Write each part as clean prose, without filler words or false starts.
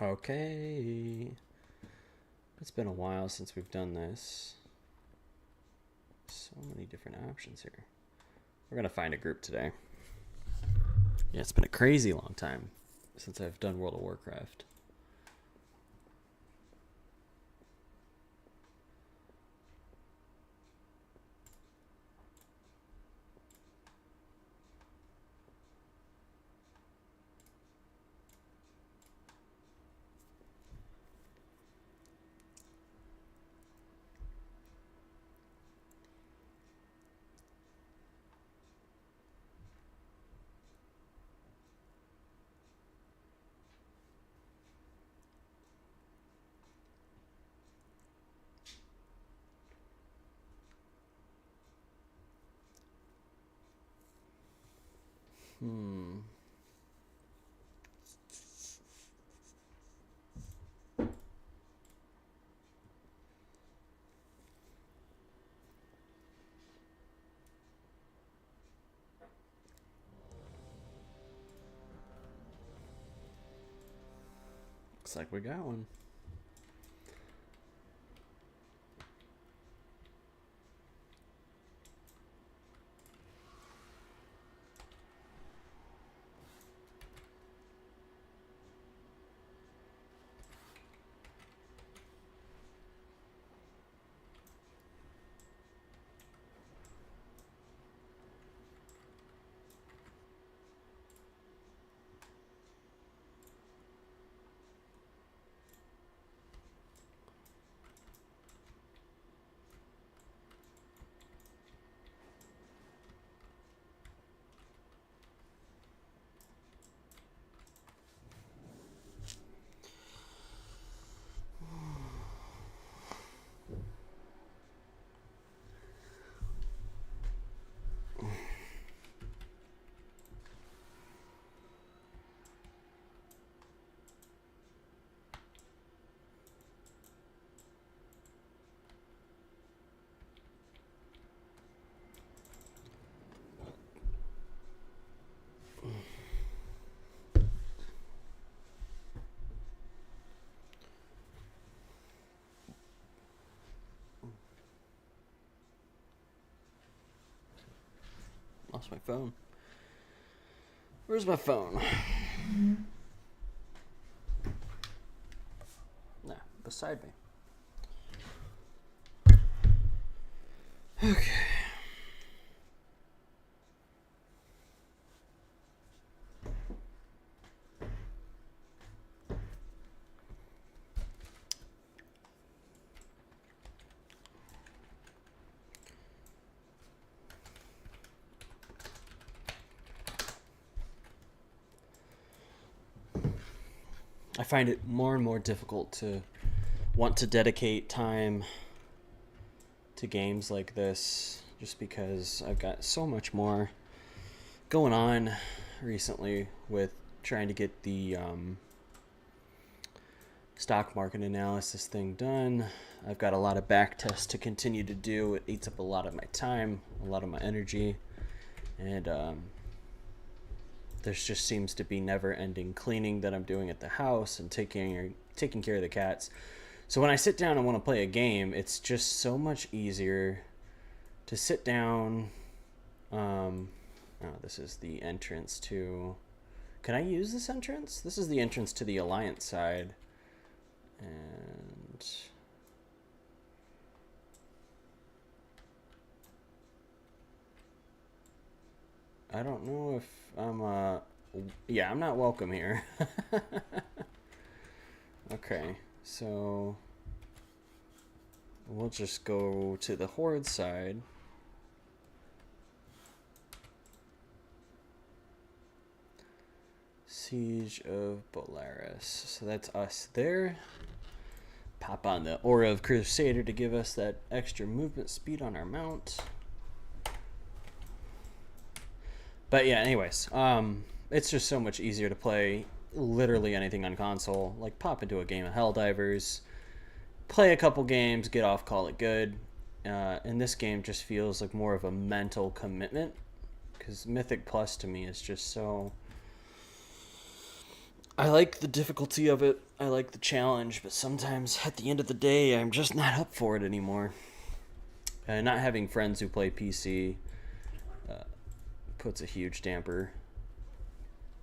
Okay. It's been a while since we've done this. So many different options here. We're going to find a group today. Yeah, it's been a crazy long time since I've done World of Warcraft. Looks like we got one. Lost my phone. Where's my phone? Nah, beside me. Okay. I find it more and more difficult to want to dedicate time to games like this just because I've got so much more going on recently with trying to get the stock market analysis thing done. I've got a lot of back tests to continue to do. It eats up a lot of my time, a lot of my energy, and there just seems to be never-ending cleaning that I'm doing at the house and taking care of the cats. So when I sit down and want to play a game, it's just so much easier to sit down. This is the entrance to... Can I use this entrance? This is the entrance to the Alliance side. And... I don't know if I'm yeah, I'm not welcome here. Okay, so we'll just go to the Horde side. Siege of Bolaris. So that's us there. Pop on the Aura of Crusader to give us that extra movement speed on our mount. But yeah, anyways, it's just so much easier to play literally anything on console. Like pop into a game of Helldivers, play a couple games, get off, call it good. And this game just feels like more of a mental commitment because Mythic Plus to me is just so I like the difficulty of it. I like the challenge, but sometimes at the end of the day, I'm just not up for it anymore. And not having friends who play PC puts a huge damper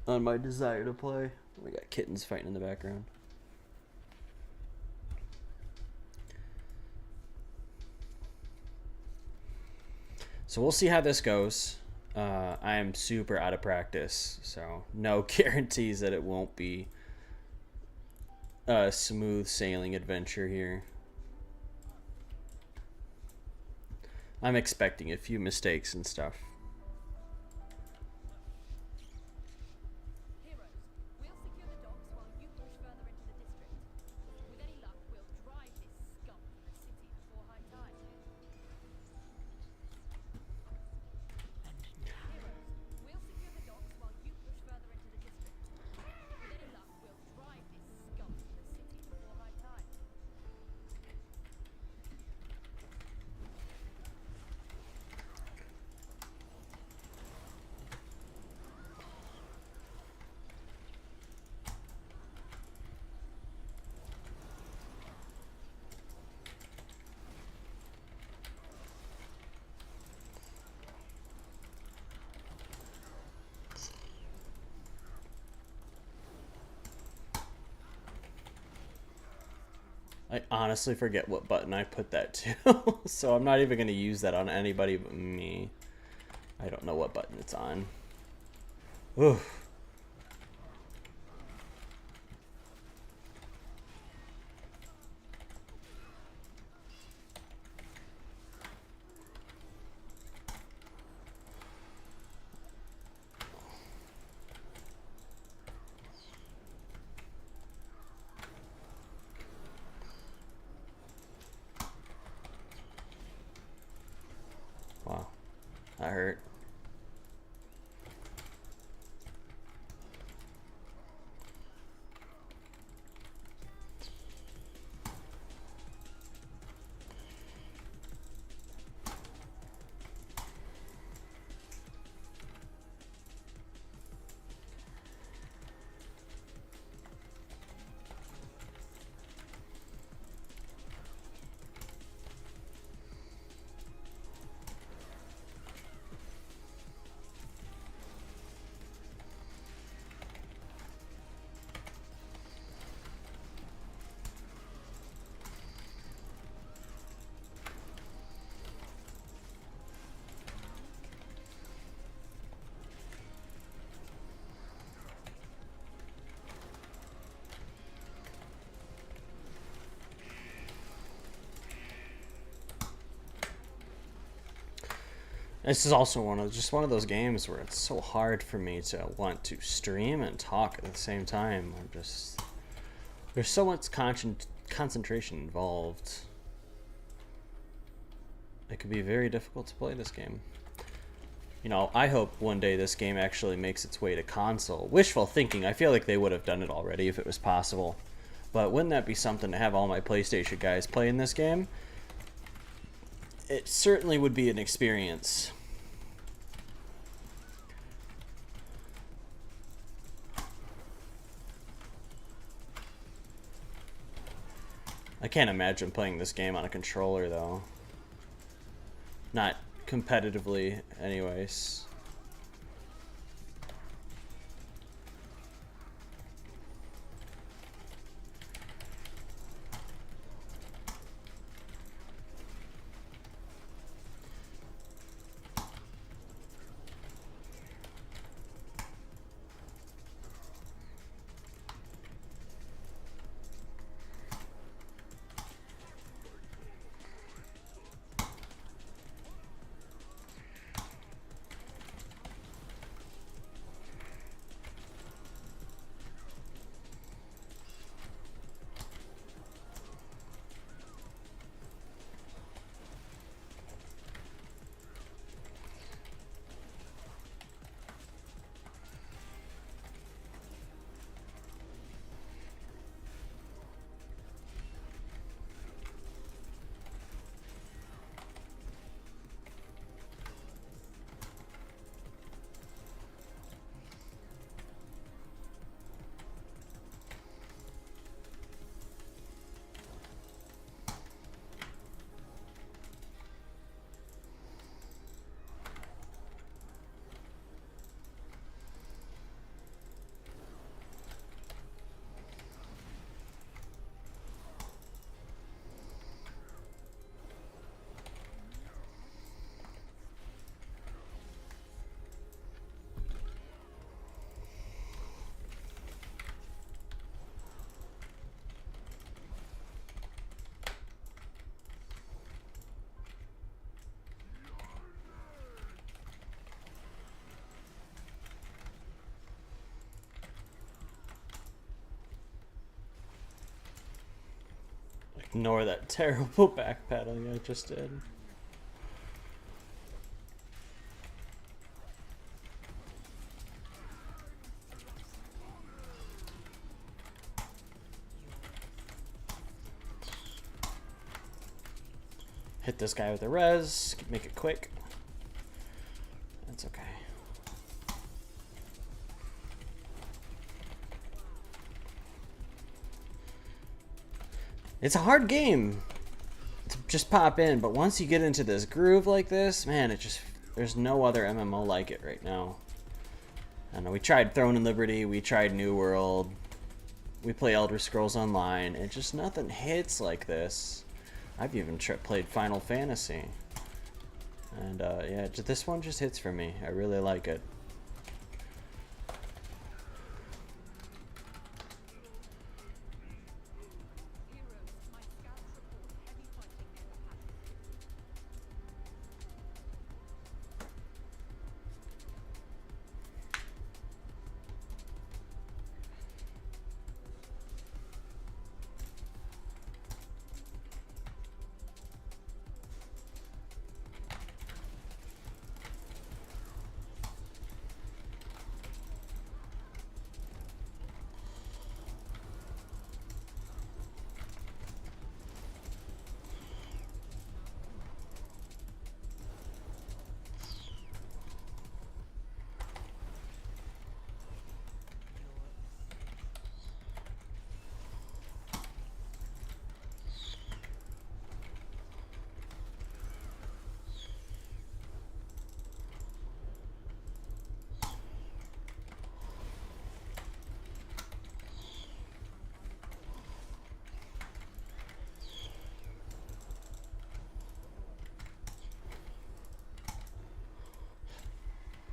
on my desire to play. We got kittens fighting in the background. So we'll see how this goes. I am super out of practice, so no guarantees that it won't be a smooth sailing adventure here. I'm expecting a few mistakes and stuff. I honestly forget what button I put that to, so I'm not even going to use that on anybody but me. I don't know what button it's on. Oof. Wow, that hurt. This is also one of those games where it's so hard for me to want to stream and talk at the same time. There's so much concentration involved. It could be very difficult to play this game. You know, I hope one day this game actually makes its way to console. Wishful thinking. I feel like they would have done it already if it was possible. But wouldn't that be something to have all my PlayStation guys play in this game? It certainly would be an experience. I can't imagine playing this game on a controller, though. Not competitively, anyways. Ignore that terrible backpedaling I just did. Hit this guy with a res, make it quick. That's okay. It's a hard game to just pop in, but once you get into this groove like this, man, there's no other MMO like it right now. I know we tried Throne and Liberty, we tried New World, we play Elder Scrolls Online, and just nothing hits like this. I've even played Final Fantasy. And yeah, this one just hits for me. I really like it.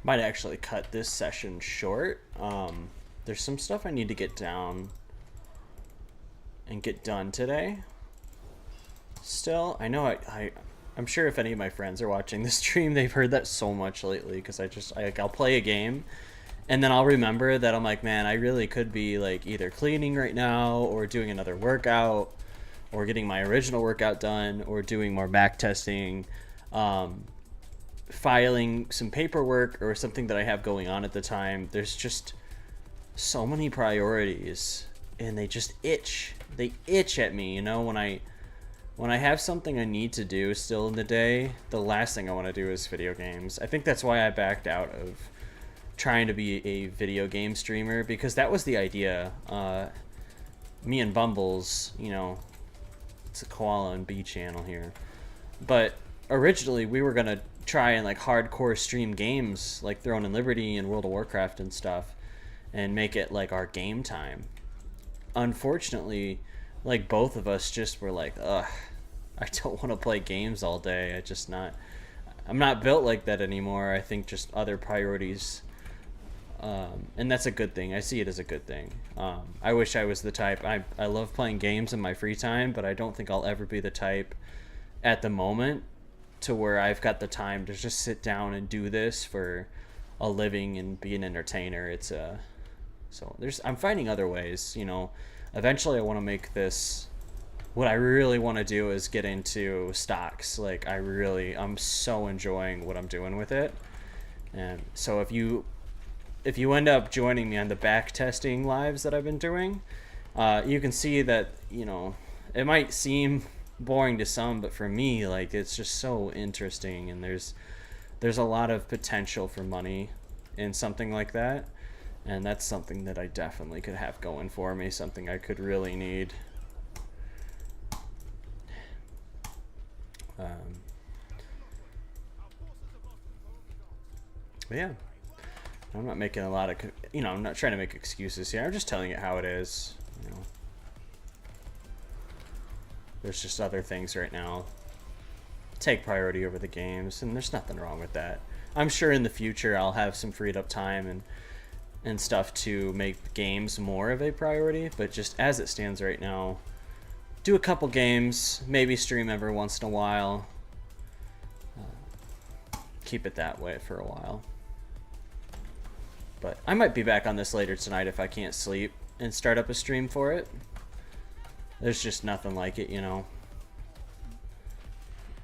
Might actually cut this session short. There's some stuff I need to get down and get done today. Still, I know I'm sure if any of my friends are watching this stream, they've heard that so much lately, because I'll play a game and then I'll remember that I'm like, man, I really could be like either cleaning right now or doing another workout or getting my original workout done or doing more back testing, filing some paperwork or something that I have going on at the time. There's just so many priorities and they just itch. They itch at me, you know, when I have something I need to do still in the day, the last thing I want to do is video games. I think that's why I backed out of trying to be a video game streamer, because that was the idea. Me and Bumbles, you know, it's a koala and bee channel here, but originally we were gonna try and like hardcore stream games like Throne and Liberty and World of Warcraft and stuff and make it like our game time. Unfortunately, like both of us just were like, ugh, I don't want to play games all day. I'm not built like that anymore. I think just other priorities, and that's a good thing. I see it as a good thing. I wish I was the type. I love playing games in my free time, but I don't think I'll ever be the type at the moment to where I've got the time to just sit down and do this for a living and be an entertainer. I'm finding other ways, you know. Eventually I want to make this, what I really want to do is get into stocks. Like I'm so enjoying what I'm doing with it. And so if you end up joining me on the back testing lives that I've been doing, you can see that, you know, it might seem boring to some, but for me, like, it's just so interesting, and there's a lot of potential for money in something like that, and that's something that I definitely could have going for me, something I could really need. But yeah, I'm not making a lot of, you know, I'm not trying to make excuses here. I'm just telling it how it is, you know. There's just other things right now take priority over the games, and there's nothing wrong with that. I'm sure in the future I'll have some freed up time and stuff to make games more of a priority, but just as it stands right now, do a couple games, maybe stream every once in a while, keep it that way for a while. But I might be back on this later tonight if I can't sleep and start up a stream for it. There's just nothing like it, you know.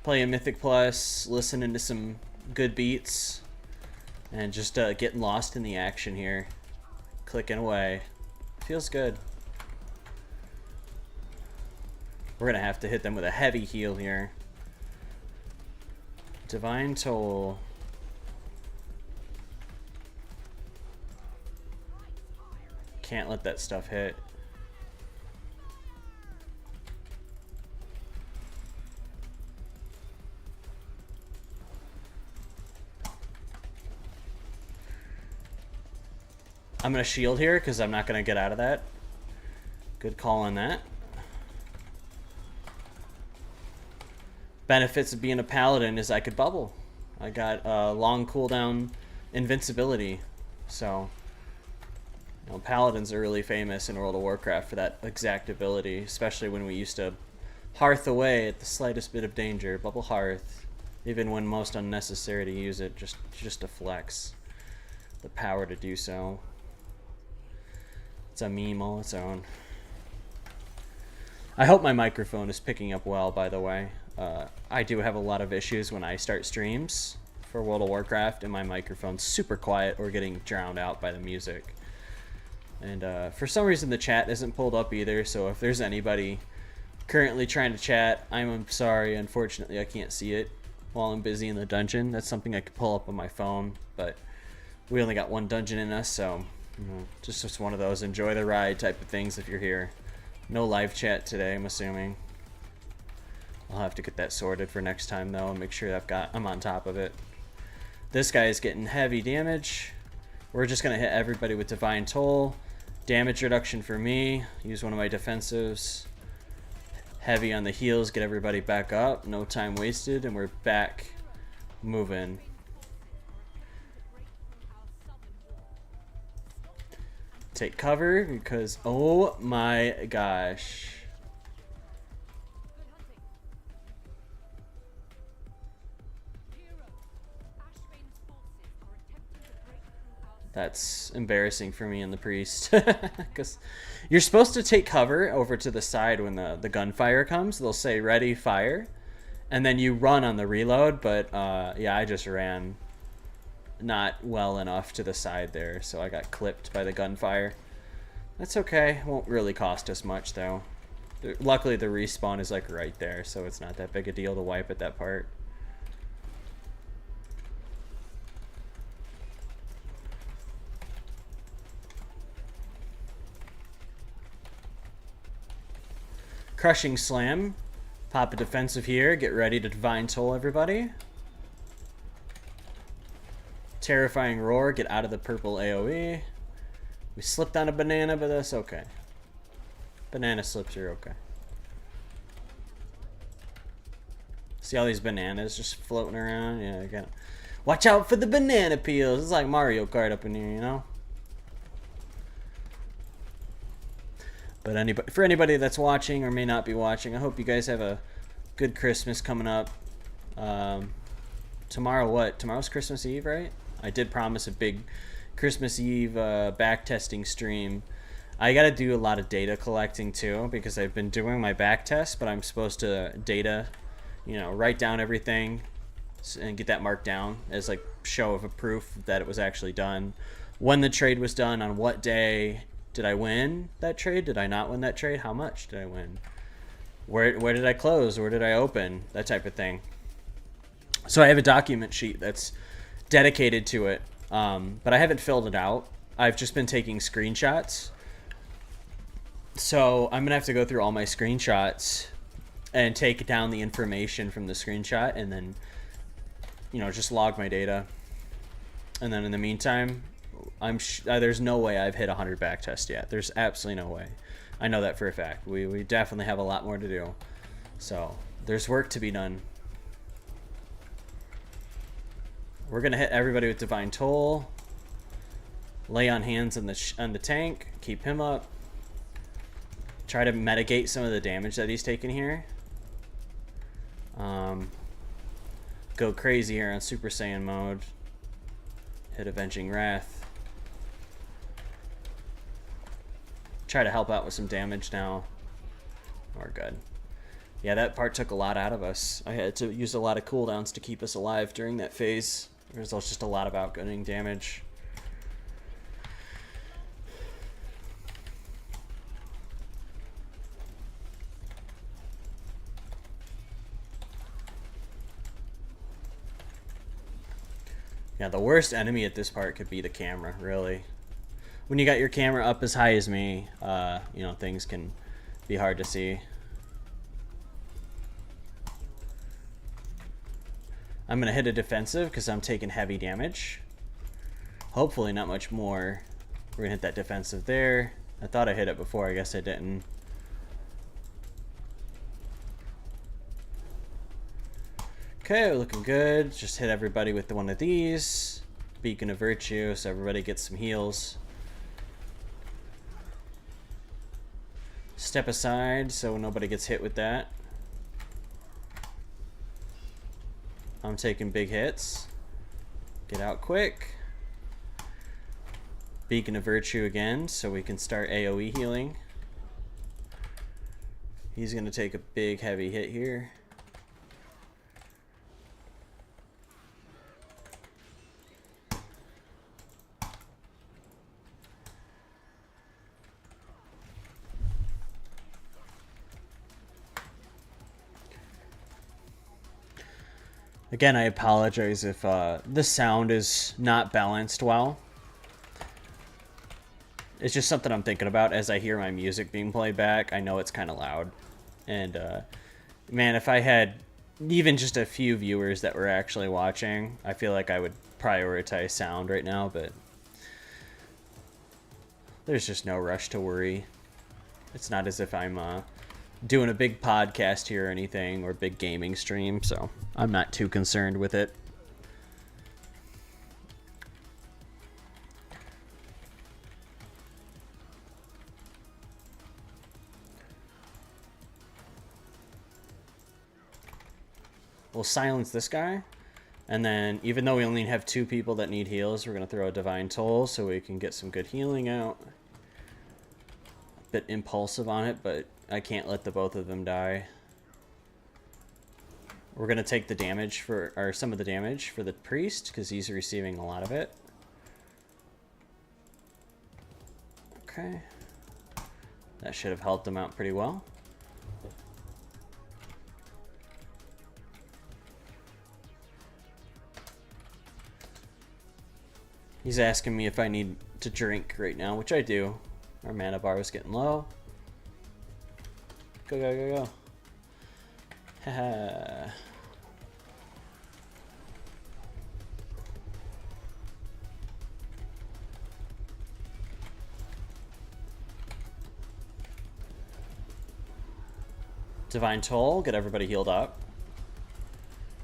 Playing Mythic Plus, listening to some good beats, and just getting lost in the action here. Clicking away. Feels good. We're going to have to hit them with a heavy heal here. Divine Toll. Can't let that stuff hit. I'm going to shield here because I'm not going to get out of that. Good call on that. Benefits of being a paladin is I could bubble. I got long cooldown invincibility. So, you know, paladins are really famous in World of Warcraft for that exact ability, especially when we used to hearth away at the slightest bit of danger. Bubble hearth, even when most unnecessary to use it, just to flex the power to do so. It's a meme all its own. I hope my microphone is picking up well, by the way. I do have a lot of issues when I start streams for World of Warcraft, and my microphone's super quiet or getting drowned out by the music. And for some reason the chat isn't pulled up either, so if there's anybody currently trying to chat, I'm sorry, unfortunately I can't see it while I'm busy in the dungeon. That's something I could pull up on my phone, but we only got one dungeon in us, so you know, just one of those enjoy the ride type of things if you're here. No live chat today, I'm assuming. I'll have to get that sorted for next time though, and make sure I'm on top of it. This guy is getting heavy damage. We're just gonna hit everybody with Divine Toll. Damage reduction for me. Use one of my defensives. Heavy on the heals, get everybody back up. No time wasted, and we're back moving. Take cover because, oh my gosh. That's embarrassing for me and the priest. Because you're supposed to take cover over to the side when the gunfire comes. They'll say ready, fire. And then you run on the reload. But yeah, I just ran not well enough to the side there. So I got clipped by the gunfire. That's okay. Won't really cost us much though. Luckily the respawn is like right there. So it's not that big a deal to wipe at that part. Crushing Slam. Pop a defensive here. Get ready to Divine Toll everybody. Terrifying Roar. Get out of the purple AoE. We slipped on a banana, but that's okay. Banana slips are okay. See all these bananas just floating around? Yeah, I got. Watch out for the banana peels. It's like Mario Kart up in here, you know? But for anybody that's watching or may not be watching, I hope you guys have a good Christmas coming up. Tomorrow, what? Tomorrow's Christmas Eve, right? I did promise a big Christmas Eve back testing stream. I got to do a lot of data collecting too, because I've been doing my back test, but I'm supposed to data, you know, write down everything and get that marked down as like show of a proof that it was actually done. When the trade was done, on what day. Did I win that trade? Did I not win that trade? How much did I win? Where did I close? Where did I open? That type of thing. So I have a document sheet that's dedicated to it, but I haven't filled it out. I've just been taking screenshots. So I'm going to have to go through all my screenshots and take down the information from the screenshot and then, you know, just log my data. And then in the meantime, there's no way I've hit 100 back tests yet. There's absolutely no way. I know that for a fact. We definitely have a lot more to do. So there's work to be done. We're gonna hit everybody with Divine Toll. Lay on hands on the tank. Keep him up. Try to mitigate some of the damage that he's taking here. Go crazy here on Super Saiyan mode. Hit Avenging Wrath. Try to help out with some damage now. we're good. Yeah, that part took a lot out of us. I had to use a lot of cooldowns to keep us alive during that phase. There's also just a lot of outgoing damage. Yeah, the worst enemy at this part could be the camera, really. When you got your camera up as high as me, you know, things can be hard to see. I'm going to hit a defensive because I'm taking heavy damage. Hopefully not much more. We're going to hit that defensive there. I thought I hit it before, I guess I didn't. Okay, we're looking good. Just hit everybody with one of these. Beacon of Virtue, so everybody gets some heals. Step aside so nobody gets hit with that. I'm taking big hits. Get out quick. Beacon of Virtue again, so we can start AoE healing. He's going to take a big heavy hit here. Again, I apologize if the sound is not balanced well. It's just something I'm thinking about as I hear my music being played back. I know it's kind of loud. And, man, if I had even just a few viewers that were actually watching, I feel like I would prioritize sound right now, but there's just no rush to worry. It's not as if I'm doing a big podcast here or anything, or big gaming stream, so I'm not too concerned with it. We'll silence this guy, and then even though we only have 2 people that need heals, we're going to throw a Divine Toll so we can get some good healing out. A bit impulsive on it, but I can't let the both of them die. We're going to take the damage for, or some of the damage for the priest, because he's receiving a lot of it. Okay. That should have helped him out pretty well. He's asking me if I need to drink right now, which I do. Our mana bar is getting low. Go, go, go, go. Haha. Divine Toll, get everybody healed up.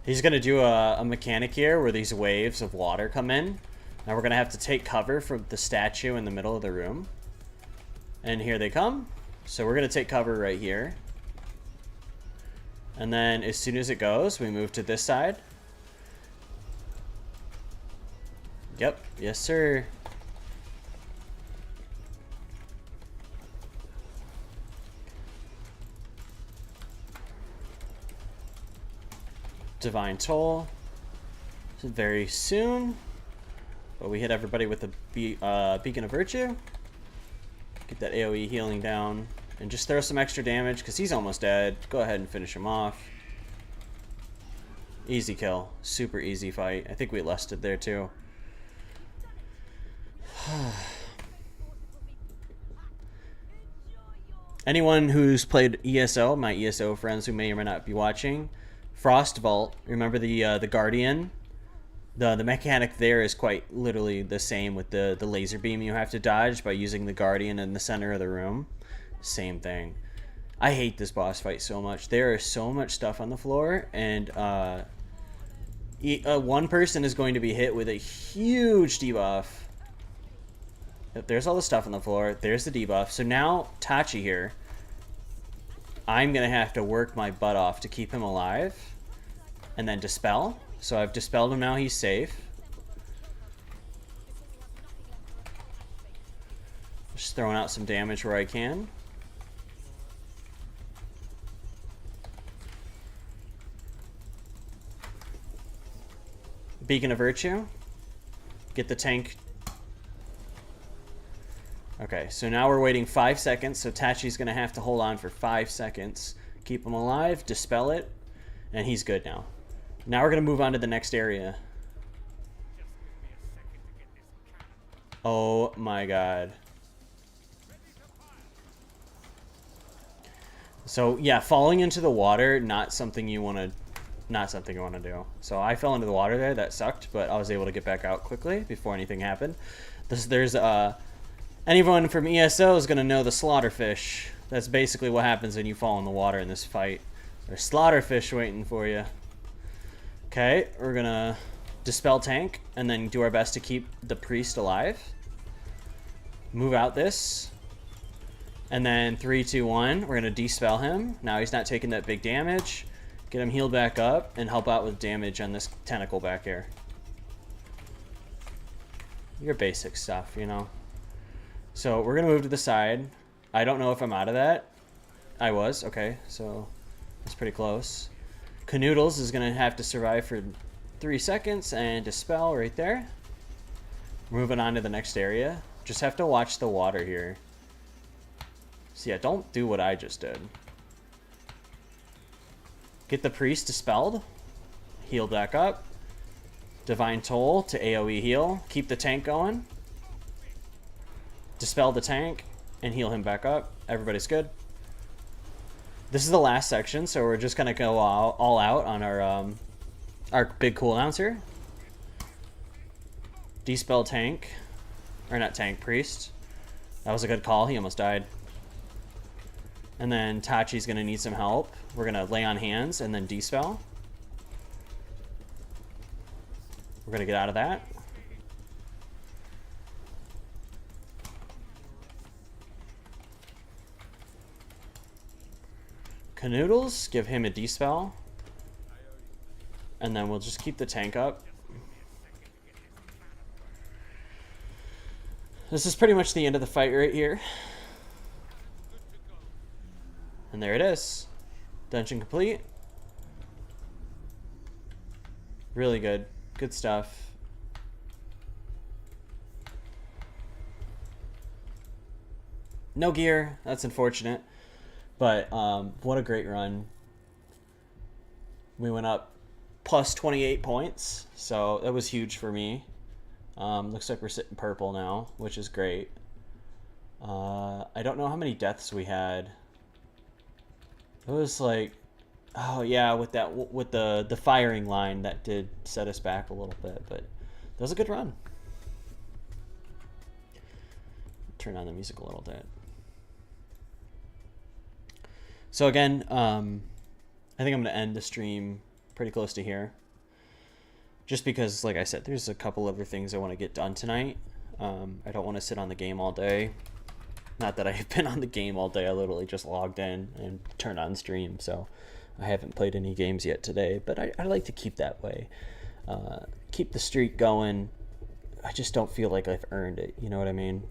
He's going to do a mechanic here where these waves of water come in. Now we're going to have to take cover from the statue in the middle of the room. And here they come. So we're going to take cover right here. And then as soon as it goes, we move to this side. Yep. Yes, sir. Divine Toll. Very soon. But we hit everybody with the Beacon of Virtue. Get that AoE healing down. And just throw some extra damage because he's almost dead. Go ahead and finish him off. Easy kill. Super easy fight. I think we lusted there too. Anyone who's played ESO, my ESO friends who may or may not be watching, Frost Vault, remember the Guardian? The mechanic there is quite literally the same with the laser beam you have to dodge by using the Guardian in the center of the room. Same thing. I hate this boss fight so much. There is so much stuff on the floor, and one person is going to be hit with a huge debuff. Yep, there's all the stuff on the floor. There's the debuff. So now Tachi here, I'm going to have to work my butt off to keep him alive and then dispel. So I've dispelled him now, he's safe. Just throwing out some damage where I can. Beacon of Virtue. Get the tank. Okay, so now we're waiting 5 seconds, so Tachi's going to have to hold on for 5 seconds. Keep him alive, dispel it, and he's good now. Now we're going to move on to the next area. Oh my god. So yeah, falling into the water, not something you want to do. So I fell into the water there, that sucked, but I was able to get back out quickly before anything happened. There's anyone from ESO is going to know the slaughterfish. That's basically what happens when you fall in the water in this fight. There's slaughterfish waiting for you. Okay, we're going to dispel tank and then do our best to keep the priest alive. Move out this. And then 3, 2, 1, we're going to dispel him. Now he's not taking that big damage. Get him healed back up and help out with damage on this tentacle back here. Your basic stuff, you know. So we're going to move to the side. I don't know if I'm out of that. I was. Okay, so that's pretty close. Canoodles is going to have to survive for 3 seconds and dispel right there. Moving on to the next area. Just have to watch the water here. So yeah, don't do what I just did. Get the priest dispelled. Heal back up. Divine Toll to AoE heal. Keep the tank going. Dispel the tank and heal him back up. Everybody's good. This is the last section, so we're just gonna go all out on our big cooldowns here. Dispel tank, or not tank, priest. That was a good call. He almost died. And then Tachi's gonna need some help. We're gonna lay on hands and then dispel. We're gonna get out of that. Canoodles, give him a dispel. And then we'll just keep the tank up. This is pretty much the end of the fight right here. And there it is. Dungeon complete. Really good. Good stuff. No gear. That's unfortunate. But what a great run. We went up plus 28 points. So that was huge for me. Looks like we're sitting purple now, which is great. I don't know how many deaths we had. It was like, oh yeah, with the firing line that did set us back a little bit, but that was a good run. Turn on the music a little bit. So again, I think I'm gonna end the stream pretty close to here. Just because, like I said, there's a couple other things I want to get done tonight. I don't want to sit on the game all day. Not that I've been on the game all day. I literally just logged in and turned on stream. So I haven't played any games yet today. But I like to keep that way. Keep the streak going. I just don't feel like I've earned it. You know what I mean?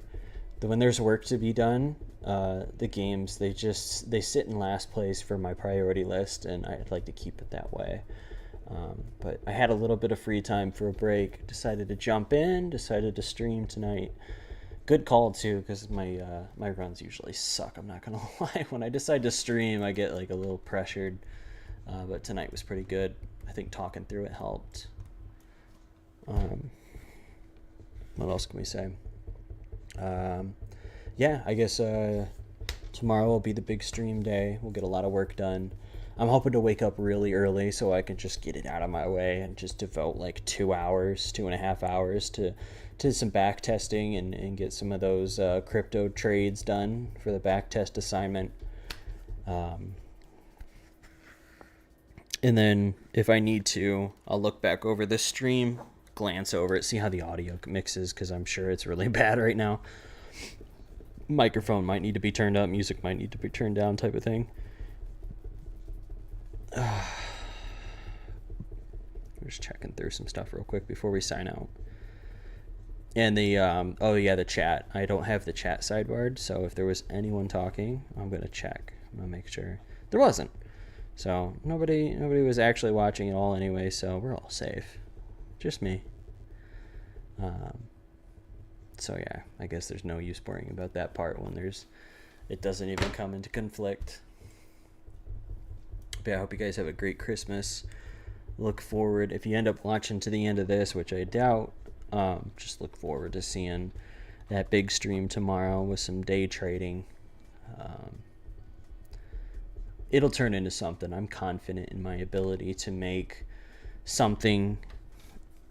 When there's work to be done, the games, they sit in last place for my priority list. And I'd like to keep it that way. But I had a little bit of free time for a break. Decided to jump in. Decided to stream tonight. Good call too, because my runs usually suck. I'm not gonna lie. When I decide to stream, I get like a little pressured. But tonight was pretty good. I think talking through it helped. What else can we say? Yeah, I guess tomorrow will be the big stream day. We'll get a lot of work done. I'm hoping to wake up really early so I can just get it out of my way and just devote like 2 hours, 2.5 hours to some back testing and get some of those crypto trades done for the back test assignment. And then if I need to, I'll look back over this stream, glance over it, see how the audio mixes, because I'm sure it's really bad right now. Microphone might need to be turned up, music might need to be turned down, type of thing. We're just checking through some stuff real quick before we sign out. And the oh yeah, the chat. I don't have the chat sidebarred, so if there was anyone talking, I'm gonna check. I'm gonna make sure there wasn't. So nobody was actually watching at all anyway, so we're all safe. Just me. So yeah, I guess there's no use worrying about that part when it doesn't even come into conflict. But yeah, I hope you guys have a great Christmas. Look forward, if you end up watching to the end of this, which I doubt, just look forward to seeing that big stream tomorrow with some day trading. It'll turn into something. I'm confident in my ability to make something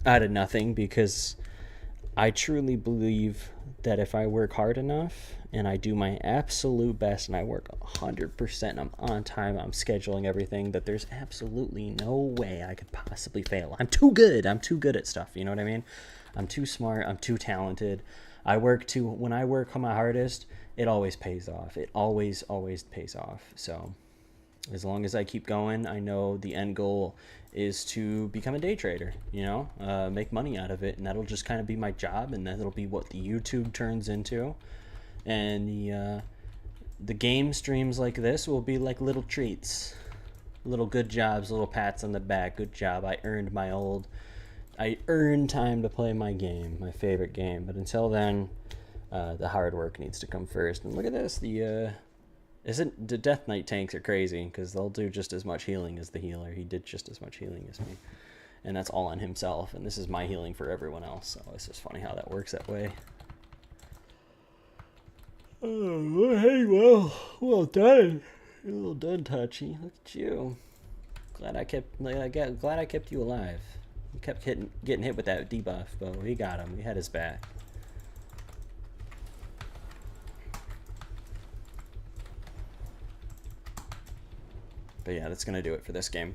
out of nothing, because I truly believe that if I work hard enough and I do my absolute best and I work 100% and I'm on time, I'm scheduling everything, that there's absolutely no way I could possibly fail. I'm too good. I'm too good at stuff. You know what I mean? I'm too smart. I'm too talented. When I work my hardest, it always pays off. It always pays off. So as long as I keep going, I know the end goal is to become a day trader, make money out of it, and that'll just kind of be my job, and that'll be what the YouTube turns into, and the game streams like this will be like little treats, little good jobs, little pats on the back. Good job, I earned time to play my game, my favorite game. But until then, the hard work needs to come first. And look at this, the Death Knight tanks are crazy, because they'll do just as much healing as the healer. He did just as much healing as me, and that's all on himself, and this is my healing for everyone else. So it's just funny how that works that way. Oh, hey, well done. You're a little done, Tachi. Look at you. Glad I kept you alive. You kept getting hit with that debuff, but we got him. We had his back. But yeah, that's going to do it for this game.